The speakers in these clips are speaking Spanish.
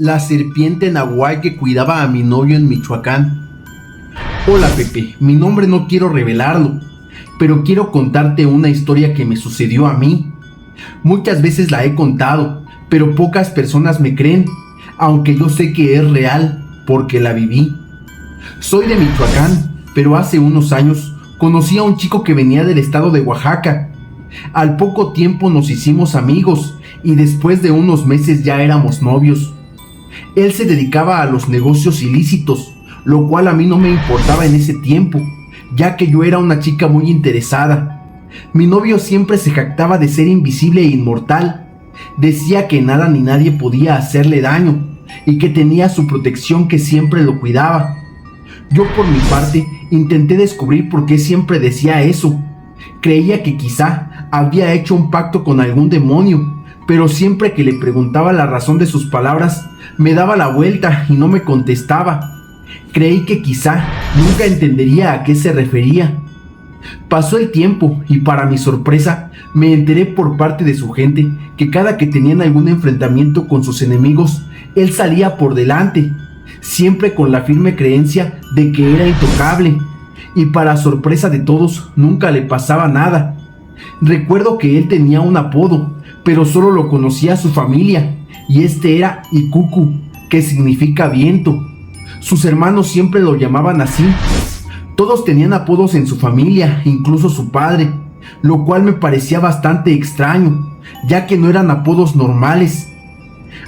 La serpiente nahual que cuidaba a mi novio en Michoacán. Hola Pepe, mi nombre no quiero revelarlo, pero quiero contarte una historia que me sucedió a mí. Muchas veces la he contado, pero pocas personas me creen, aunque yo sé que es real, porque la viví. Soy de Michoacán, pero hace unos años conocí a un chico que venía del estado de Oaxaca. Al poco tiempo nos hicimos amigos y después de unos meses ya éramos novios. Él se dedicaba a los negocios ilícitos, lo cual a mí no me importaba en ese tiempo, ya que yo era una chica muy interesada. Mi novio siempre se jactaba de ser invisible e inmortal. Decía que nada ni nadie podía hacerle daño y que tenía su protección que siempre lo cuidaba. Yo por mi parte intenté descubrir por qué siempre decía eso. Creía que quizá había hecho un pacto con algún demonio, pero siempre que le preguntaba la razón de sus palabras, me daba la vuelta y no me contestaba. Creí que quizá nunca entendería a qué se refería. Pasó el tiempo y para mi sorpresa me enteré por parte de su gente que cada que tenían algún enfrentamiento con sus enemigos, él salía por delante, siempre con la firme creencia de que era intocable, y para sorpresa de todos nunca le pasaba nada. Recuerdo que él tenía un apodo, pero solo lo conocía su familia, y este era Ikuku, que significa viento. Sus hermanos siempre lo llamaban así. Todos tenían apodos en su familia, incluso su padre, lo cual me parecía bastante extraño, ya que no eran apodos normales.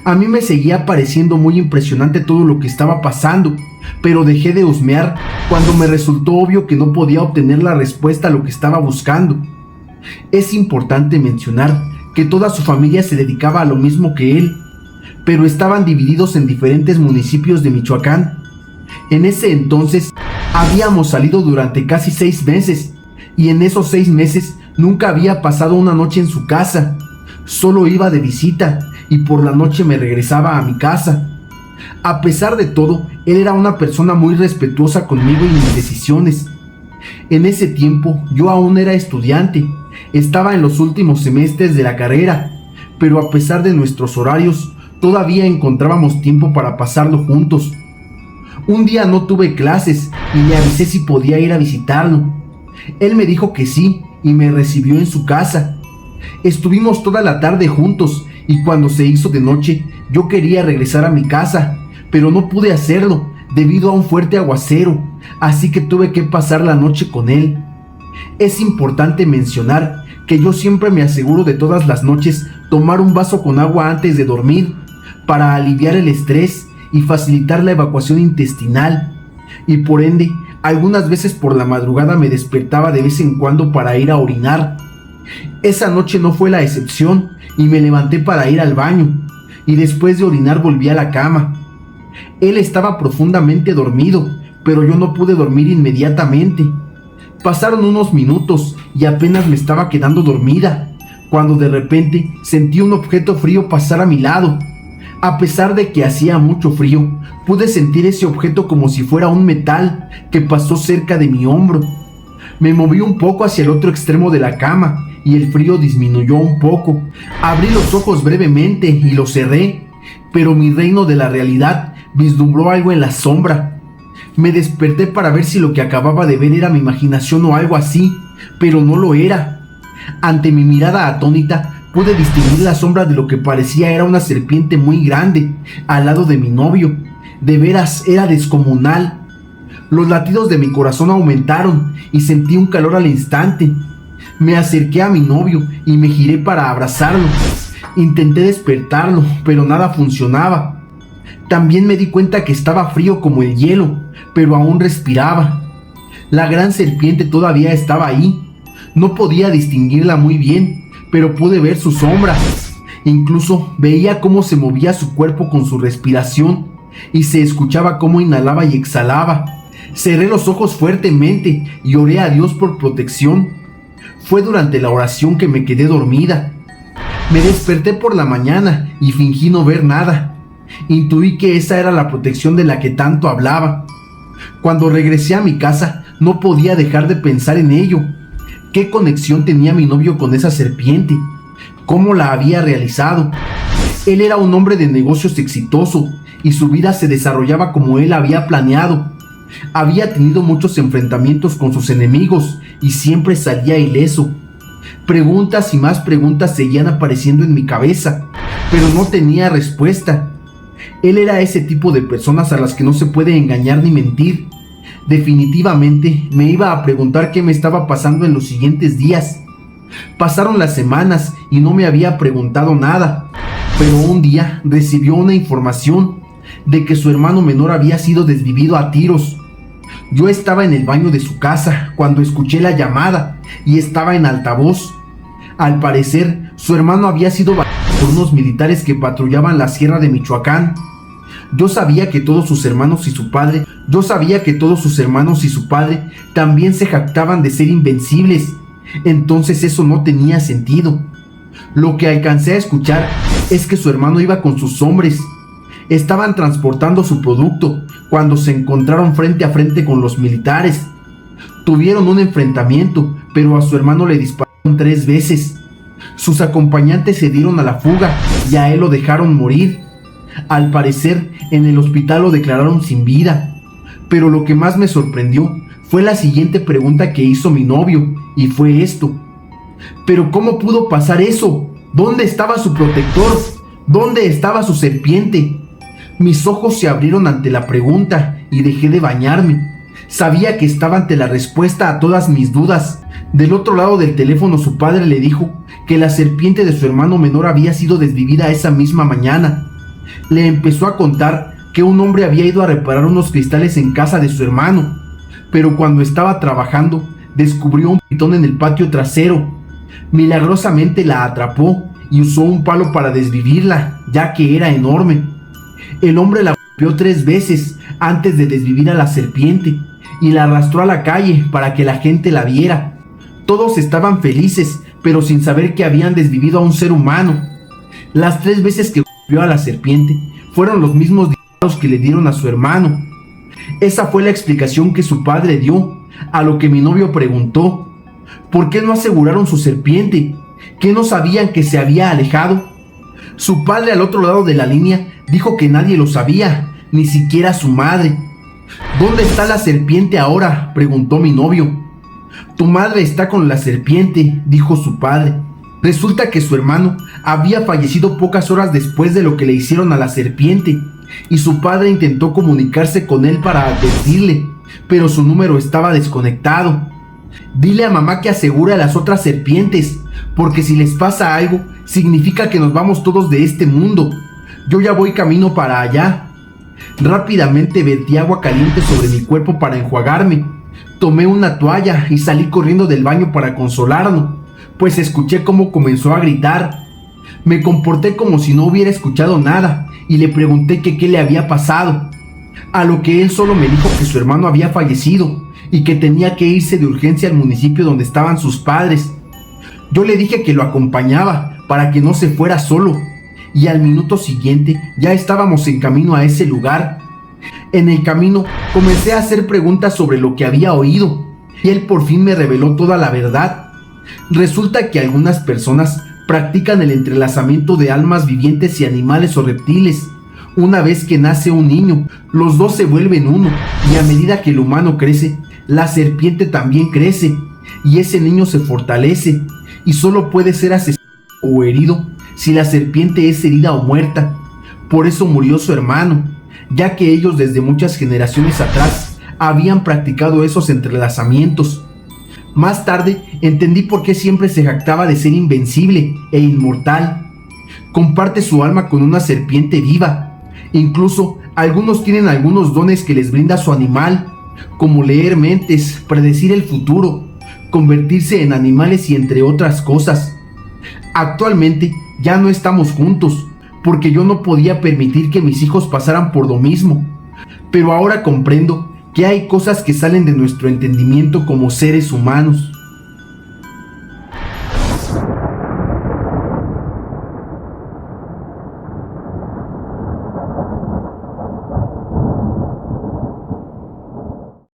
A mí me seguía pareciendo muy impresionante todo lo que estaba pasando, pero dejé de husmear cuando me resultó obvio que no podía obtener la respuesta a lo que estaba buscando. Es importante mencionar que toda su familia se dedicaba a lo mismo que él, pero estaban divididos en diferentes municipios de Michoacán. En ese entonces habíamos salido durante casi 6 meses, y en esos 6 meses nunca había pasado una noche en su casa. Solo iba de visita y por la noche me regresaba a mi casa. A pesar de todo, él era una persona muy respetuosa conmigo y mis decisiones. En ese tiempo yo aún era estudiante, estaba en los últimos semestres de la carrera, pero a pesar de nuestros horarios, todavía encontrábamos tiempo para pasarlo juntos. Un día no tuve clases y le avisé si podía ir a visitarlo. Él me dijo que sí y me recibió en su casa. Estuvimos toda la tarde juntos y cuando se hizo de noche yo quería regresar a mi casa, pero no pude hacerlo debido a un fuerte aguacero, así que tuve que pasar la noche con él. Es importante mencionar que yo siempre me aseguro de todas las noches tomar un vaso con agua antes de dormir para aliviar el estrés y facilitar la evacuación intestinal, y por ende algunas veces por la madrugada me despertaba de vez en cuando para ir a orinar. Esa noche no fue la excepción y me levanté para ir al baño, y después de orinar volví a la cama. Él estaba profundamente dormido, pero yo no pude dormir inmediatamente. Pasaron unos minutos y apenas me estaba quedando dormida, cuando de repente sentí un objeto frío pasar a mi lado. A pesar de que hacía mucho frío, pude sentir ese objeto como si fuera un metal que pasó cerca de mi hombro. Me moví un poco hacia el otro extremo de la cama y el frío disminuyó un poco. Abrí los ojos brevemente y los cerré, pero mi reino de la realidad vislumbró algo en la sombra. Me desperté para ver si lo que acababa de ver era mi imaginación o algo así, pero no lo era. Ante mi mirada atónita, pude distinguir la sombra de lo que parecía era una serpiente muy grande, al lado de mi novio. De veras, era descomunal. Los latidos de mi corazón aumentaron y sentí un calor al instante. Me acerqué a mi novio y me giré para abrazarlo. Intenté despertarlo, pero nada funcionaba. También me di cuenta que estaba frío como el hielo, pero aún respiraba. La gran serpiente todavía estaba ahí. No podía distinguirla muy bien, pero pude ver su sombra. Incluso veía cómo se movía su cuerpo con su respiración y se escuchaba cómo inhalaba y exhalaba. Cerré los ojos fuertemente y oré a Dios por protección. Fue durante la oración que me quedé dormida. Me desperté por la mañana y fingí no ver nada. Intuí que esa era la protección de la que tanto hablaba. Cuando regresé a mi casa, no podía dejar de pensar en ello. ¿Qué conexión tenía mi novio con esa serpiente? ¿Cómo la había realizado? Él era un hombre de negocios exitoso y su vida se desarrollaba como él había planeado. Había tenido muchos enfrentamientos con sus enemigos y siempre salía ileso. Preguntas y más preguntas seguían apareciendo en mi cabeza, pero no tenía respuesta. Él era ese tipo de personas a las que no se puede engañar ni mentir. Definitivamente me iba a preguntar qué me estaba pasando en los siguientes días. Pasaron las semanas y no me había preguntado nada, pero un día recibió una información de que su hermano menor había sido desvivido a tiros. Yo estaba en el baño de su casa cuando escuché la llamada y estaba en altavoz. Al parecer, su hermano había sido baleado por unos militares que patrullaban la sierra de Michoacán. Yo sabía que todos sus hermanos y su padre también se jactaban de ser invencibles. Entonces eso no tenía sentido. Lo que alcancé a escuchar es que su hermano iba con sus hombres. Estaban transportando su producto cuando se encontraron frente a frente con los militares. Tuvieron un enfrentamiento, pero a su hermano le dispararon 3 veces. Sus acompañantes se dieron a la fuga y a él lo dejaron morir. Al parecer, en el hospital lo declararon sin vida. Pero lo que más me sorprendió fue la siguiente pregunta que hizo mi novio, y fue esto: ¿pero cómo pudo pasar eso? ¿Dónde estaba su protector? ¿Dónde estaba su serpiente? Mis ojos se abrieron ante la pregunta y dejé de bañarme. Sabía que estaba ante la respuesta a todas mis dudas. Del otro lado del teléfono su padre le dijo que la serpiente de su hermano menor había sido desvivida esa misma mañana. Le empezó a contar que un hombre había ido a reparar unos cristales en casa de su hermano, pero cuando estaba trabajando descubrió un pitón en el patio trasero. Milagrosamente la atrapó y usó un palo para desvivirla, ya que era enorme. El hombre la golpeó 3 veces antes de desvivir a la serpiente y la arrastró a la calle para que la gente la viera. Todos estaban felices, pero sin saber que habían desvivido a un ser humano. Las 3 veces que golpeó a la serpiente fueron los mismos disparos que le dieron a su hermano. Esa fue la explicación que su padre dio, a lo que mi novio preguntó: ¿por qué no aseguraron su serpiente? ¿Qué no sabían que se había alejado? Su padre, al otro lado de la línea, dijo que nadie lo sabía, ni siquiera su madre. ¿Dónde está la serpiente ahora?, preguntó mi novio. Tu madre está con la serpiente, dijo su padre. Resulta que su hermano había fallecido pocas horas después de lo que le hicieron a la serpiente, y su padre intentó comunicarse con él para advertirle, pero su número estaba desconectado. Dile a mamá que asegure a las otras serpientes, porque si les pasa algo, significa que nos vamos todos de este mundo. Yo ya voy camino para allá. Rápidamente vertí agua caliente sobre mi cuerpo para enjuagarme. Tomé una toalla y salí corriendo del baño para consolarlo, pues escuché cómo comenzó a gritar. Me comporté como si no hubiera escuchado nada y le pregunté que qué le había pasado, a lo que él solo me dijo que su hermano había fallecido y que tenía que irse de urgencia al municipio donde estaban sus padres. Yo le dije que lo acompañaba para que no se fuera solo, y al minuto siguiente ya estábamos en camino a ese lugar. En el camino comencé a hacer preguntas sobre lo que había oído, y él por fin me reveló toda la verdad. Resulta que algunas personas practican el entrelazamiento de almas vivientes y animales o reptiles. Una vez que nace un niño, los dos se vuelven uno, y a medida que el humano crece, la serpiente también crece, y ese niño se fortalece, y solo puede ser asesinado o herido si la serpiente es herida o muerta. Por eso murió su hermano, ya que ellos desde muchas generaciones atrás habían practicado esos entrelazamientos. Más tarde entendí por qué siempre se jactaba de ser invencible e inmortal. Comparte su alma con una serpiente viva. Incluso algunos tienen algunos dones que les brinda su animal, como leer mentes, predecir el futuro, convertirse en animales y entre otras cosas. Actualmente ya no estamos juntos, porque yo no podía permitir que mis hijos pasaran por lo mismo. Pero ahora comprendo que hay cosas que salen de nuestro entendimiento como seres humanos.